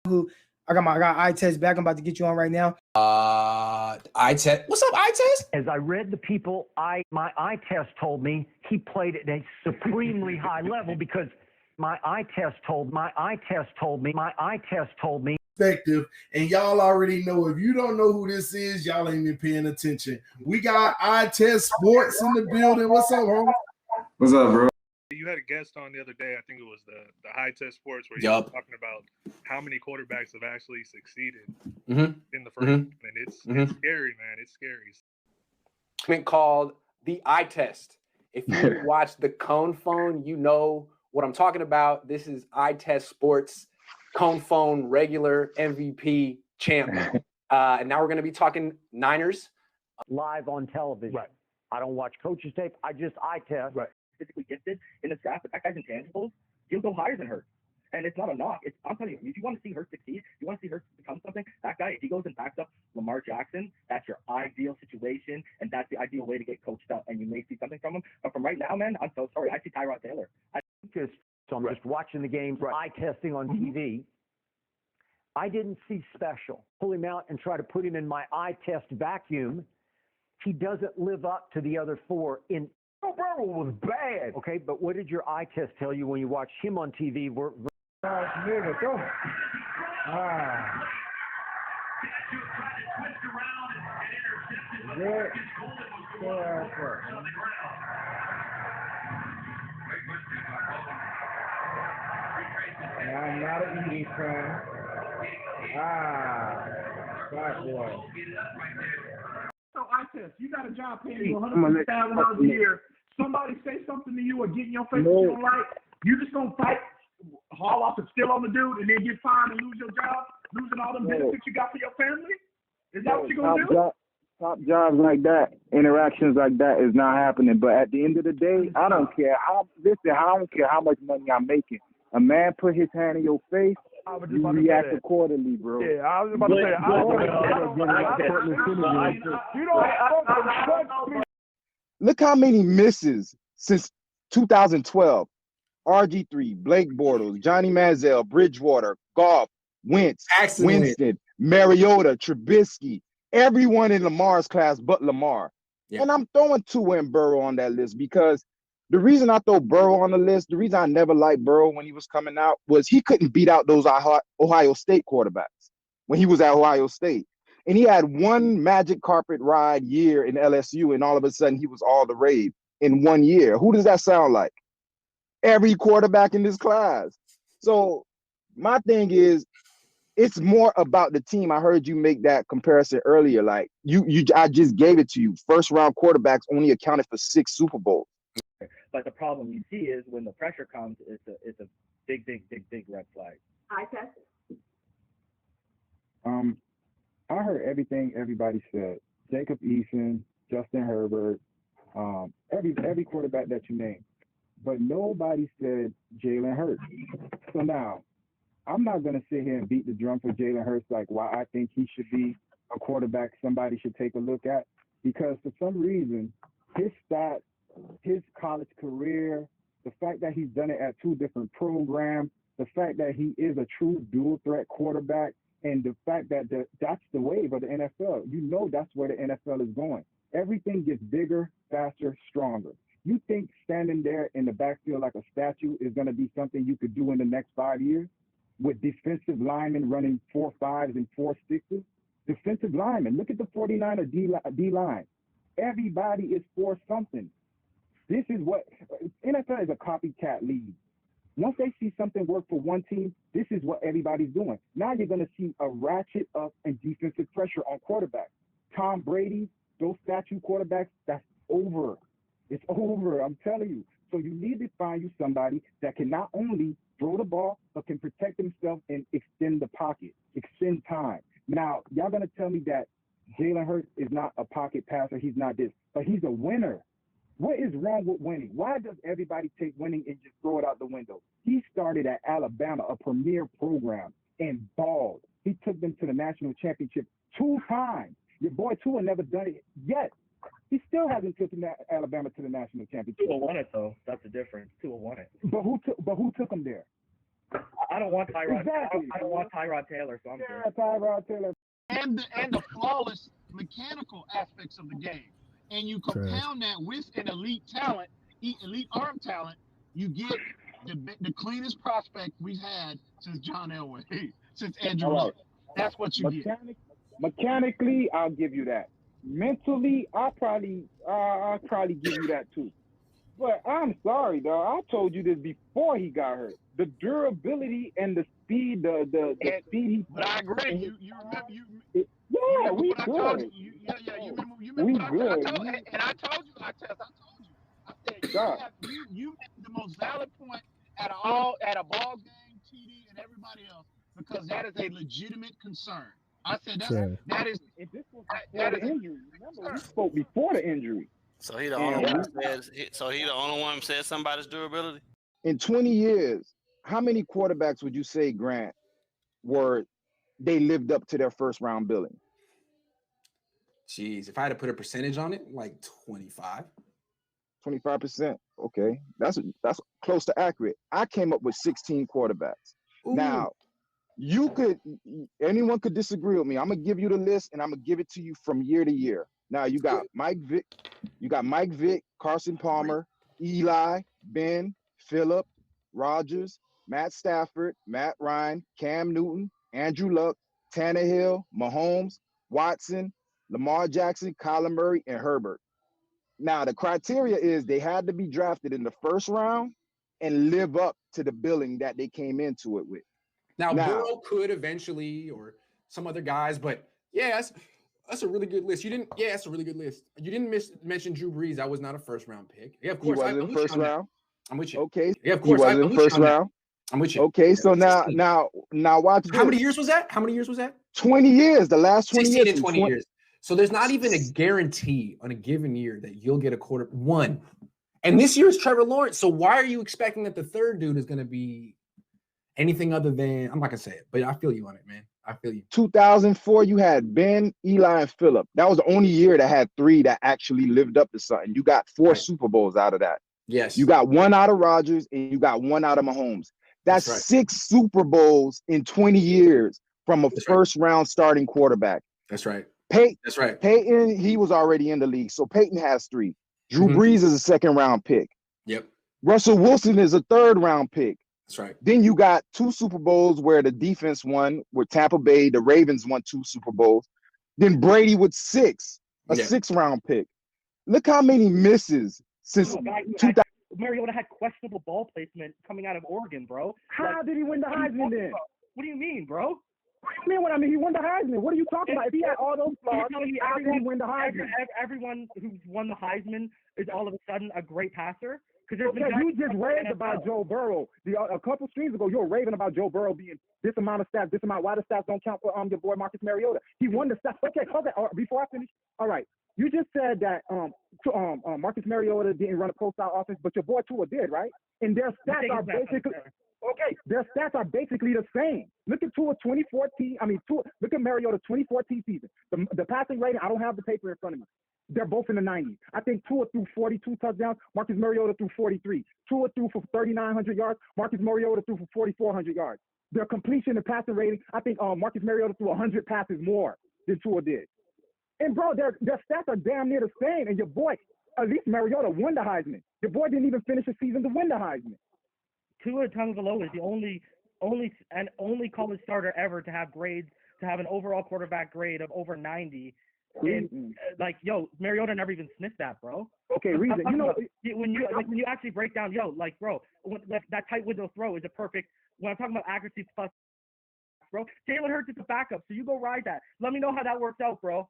Who I got eye test back. I'm about to get you on right now. Eye test. What's up, eye test? As I read the people, my eye test told me he played at a supremely high level because my eye test told me. Perspective, and y'all already know. If you don't know who this is, y'all ain't been paying attention. We got Eye Test Sports in the building. What's up, homie? What's up, bro? You had a guest on the other day. I think it was the High Test Sports, where you were talking about how many quarterbacks have actually succeeded in the first. And it's scary, man. It's scary. Called the eye test. If you watch the Cone Phone, you know what I'm talking about. This is Eye Test Sports, Cone Phone regular MVP champ. And now we're going to be talking Niners. Live on television. Right. I don't watch coaches tape. I just eye test. Right. Physically gifted in the draft, but that guy's intangibles, he'll go higher than Hurts. And it's not a knock. I'm telling you, if you want to see Hurts succeed, you want to see Hurts become something, that guy, if he goes and backs up Lamar Jackson, that's your ideal situation, and that's the ideal way to get coached up, and you may see something from him. But from right now, man, I'm so sorry. I see Tyrod Taylor. I'm just watching the games, eye testing on TV. I didn't see special. Pull him out and try to put him in my eye test vacuum. He doesn't live up to the other four in. Burrow was bad. Okay, but what did your eye test tell you when you watched him on TV? I'm not an Eagles fan. Bad boy. So I test. You got a job paying you $150,000 a year. Somebody say something to you or get in your face that you don't like. You just gonna fight, haul off and steal on the dude, and then get fined and lose your job, losing all the benefits you got for your family? Is that what you're gonna do? Top jobs like that, interactions like that is not happening. But at the end of the day, I don't care. I don't care how much money I'm making. A man put his hand in your face, you react accordingly, bro. Yeah, I was about to say. Look how many misses since 2012. RG3, Blake Bortles, Johnny Manziel, Bridgewater, Goff, Wentz, Winston, Mariota, Trubisky, everyone in Lamar's class but Lamar. Yeah. And I'm throwing Tua and Burrow on that list because the reason I throw Burrow on the list, the reason I never liked Burrow when he was coming out was he couldn't beat out those Ohio State quarterbacks when he was at Ohio State. And he had one magic carpet ride year in LSU, and all of a sudden he was all the rage in 1 year. Who does that sound like? Every quarterback in this class. So my thing is, it's more about the team. I heard you make that comparison earlier. Like I just gave it to you. First round quarterbacks only accounted for 6 Super Bowls. But the problem you see is when the pressure comes, it's a big red flag. Eye test. I heard everything everybody said. Jacob Eason, Justin Herbert, every quarterback that you named. But nobody said Jalen Hurts. So now, I'm not going to sit here and beat the drum for Jalen Hurts like why I think he should be a quarterback somebody should take a look at. Because for some reason, his stats, his college career, the fact that he's done it at 2 different programs, the fact that he is a true dual threat quarterback, and the fact that that's the wave of the NFL. You know that's where the NFL is going. Everything gets bigger, faster, stronger. You think standing there in the backfield like a statue is going to be something you could do in the next 5 years with defensive linemen running 4.5s and 4.6s? Defensive linemen. Look at the 49er D-line. Everybody is for something. This is what NFL is a copycat league. Once they see something work for one team, this is what everybody's doing. Now you're going to see a ratchet up and defensive pressure on quarterbacks. Tom Brady, those statue quarterbacks, that's over. It's over, I'm telling you. So you need to find you somebody that can not only throw the ball, but can protect himself and extend the pocket, extend time. Now, y'all going to tell me that Jalen Hurts is not a pocket passer, he's not this, but he's a winner. What is wrong with winning? Why does everybody take winning and just throw it out the window? He started at Alabama, a premier program, and balled. He took them to the national championship 2 times. Your boy Tua never done it yet. He still hasn't taken Alabama to the national championship. Tua won it, though. That's the difference. Tua won it. But who took him there? I don't want Tyrod. Exactly. I don't want Tyrod Taylor, so I'm Yeah, good. Tyrod Taylor. And the flawless mechanical aspects of the game. And you compound that with an elite talent, elite arm talent, you get the cleanest prospect we've had since John Elway, since Andrew All right. Luck. That's what you get. Mechanically, I'll give you that. Mentally, I'll probably give you that too. But I'm sorry, though. I told you this before he got hurt. The durability and the speed, the speed. But I agree. You remember Yeah, we what I told good. you. You remember We what I good. told you. And I told you, I said you made the most valid point at a ball game, TD, and everybody else, because that is a legitimate concern. I said that is And this was before the injury. Remember, we spoke before the injury. So he the only one says. So he the only one says somebody's durability. In 20 years, how many quarterbacks would you say, Grant, they lived up to their first round billing? Jeez, if I had to put a percentage on it, like 25. 25%. Okay, that's close to accurate. I came up with 16 quarterbacks. Ooh. Now, anyone could disagree with me. I'm gonna give you the list, and I'm gonna give it to you from year to year. Now, you got Mike Vick, Carson Palmer, Eli, Ben, Phillip, Rodgers, Matt Stafford, Matt Ryan, Cam Newton, Andrew Luck, Tannehill, Mahomes, Watson, Lamar Jackson, Kyler Murray, and Herbert. Now, the criteria is they had to be drafted in the first round and live up to the billing that they came into it with. Now Burrow could eventually, or some other guys, but yeah, that's a really good list. That's a really good list. You didn't mention Drew Brees. That was not a first round pick. Yeah, of course. He wasn't first round. I'm with you. Okay. Yeah, of course. He wasn't first round. I'm with you. Okay, so now watch this. How many years was that? 20 years. The last 20 years. 20 years. So there's not even a guarantee on a given year that you'll get a one. And this year is Trevor Lawrence. So why are you expecting that the third dude is going to be anything other than, I'm not going to say it, but I feel you on it, man. I feel you. 2004, you had Ben, Eli, and Phillip. That was the only year that had three that actually lived up to something. You got four Super Bowls out of that. Yes. You got one out of Rodgers and you got one out of Mahomes. That's right. 6 Super Bowls in 20 years from a first round starting quarterback. That's right. That's right. Peyton, he was already in the league. So Peyton has 3. Drew Brees is a second round pick. Yep. Russell Wilson is a third round pick. That's right. Then you got 2 Super Bowls where the defense won with Tampa Bay. The Ravens won 2 Super Bowls. Then Brady with 6, a 6th round pick. Look how many misses since 2000. Mariota had questionable ball placement coming out of Oregon, bro. How did he win the Heisman then? What do you mean, bro? What do you mean? He won the Heisman. What are you talking about? If he had all those flaws, how did he win the Heisman? Everyone who's won the Heisman is all of a sudden a great passer. Okay, you just raved about Joe Burrow. A couple streams ago, you were raving about Joe Burrow being this amount of stats, this amount. Why the stats don't count for your boy Marcus Mariota? He won the stats. Okay. Before I finish, all right. You just said that Marcus Mariota didn't run a pro-style offense, but your boy Tua did, right? And their stats are basically Their stats are basically the same. Look at Tua 2014. Look at Mariota 2014 season. The passing rating. I don't have the paper in front of me. They're both in the 90s. I think Tua threw 42 touchdowns. Marcus Mariota threw 43. Tua threw for 3,900 yards. Marcus Mariota threw for 4,400 yards. Their completion and passing rating, I think Marcus Mariota threw 100 passes more than Tua did. And, bro, their stats are damn near the same. And your boy, at least Mariota, won the Heisman. Your boy didn't even finish the season to win the Heisman. Tua Tagovailoa is the only college starter ever to have an overall quarterback grade of over 90. And Mariota never even sniffed that, bro. Okay, reason. When you actually break down, that tight window throw is a perfect. When I'm talking about accuracy plus, bro, Jalen Hurts is a backup, so you go ride that. Let me know how that works out, bro.